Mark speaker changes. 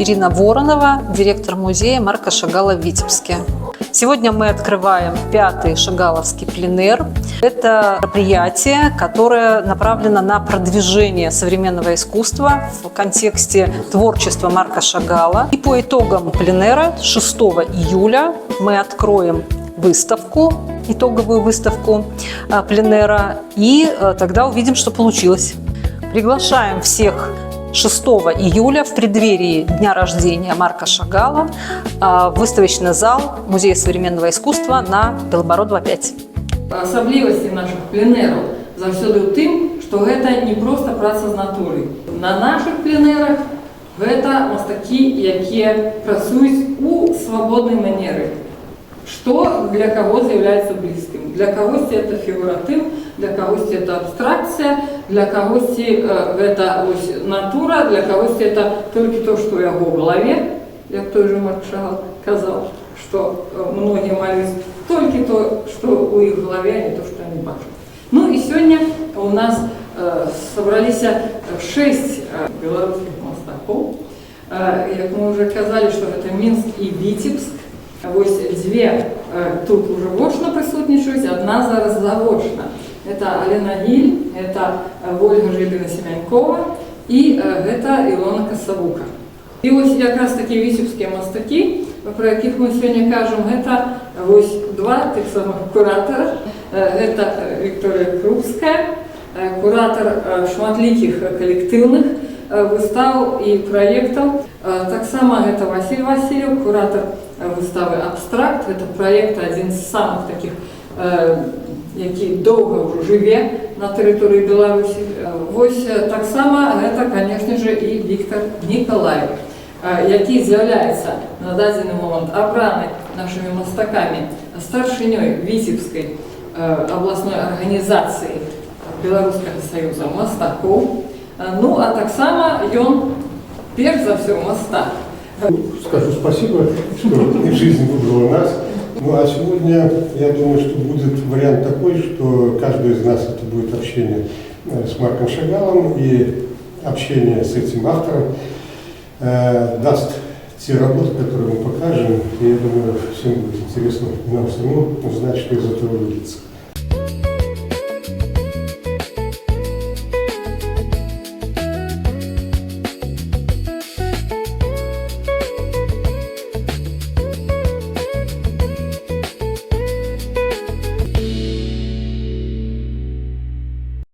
Speaker 1: Ирина Воронова, директор музея Марка Шагала в Витебске. Сегодня мы открываем 5-й Шагаловский пленэр. Это мероприятие, которое направлено на продвижение современного искусства в контексте творчества Марка Шагала. И по итогам пленэра 6 июля мы откроем выставку, итоговую выставку пленэра, и тогда увидим, что получилось. Приглашаем всех 6 июля в преддверии дня рождения Марка Шагала в выставочный зал Музея современного искусства на Белобородова 5.
Speaker 2: Асаблівасці наших пленэраў заўсёды ў тым, што гэта не проста праца з натуры. На наших пленэрах гэта мастакі, якія працуюць у свабоднай манеры. Что для кого является близким. Для кого-то это фигуратив, для кого-то это абстракция, для кого-то это натура, для кого-то это только то, что у его в голове. Як той же Марк Шагал сказал, что многие молятся только то, что у их в голове, а не то, что они бачат. Ну и сегодня у нас собрались 6 белорусских мастаков. Как мы уже сказали, что это Минск и Витебск. Вось две тут уже вочно присутнічують, одна зараз заочно. Это Алена Гиль, это Ольга Жибіна-Семянькова и это Илона Косовука. И ось якраз такі витебские мастаки, про яких мы сегодня кажем, это ось два тих самих куратора. Это Виктория Крупская, куратор шматликих коллективных выстав и проектов. Так само это Василий Васильев, куратор выставы «Абстракт». Это проект один из самых таких, який довго вже живе на території Білорусі. Ось так само це, звісно ж, і Віктор Ніколаєв, який з'являється на даний момент обраний нашими мастаками старшиною Витебської обласної організації Білоруського союзу мастаків. Ну, а так само він, перш за все, мастак.
Speaker 3: Скажу спасибо, что жизнь выбрала нас. Ну а сегодня, я думаю, что будет вариант такой, что каждый из нас это будет общение с Марком Шагалом, и общение с этим автором даст те работы, которые мы покажем. И я думаю, всем будет интересно нам самим узнать, что из этого выйдет.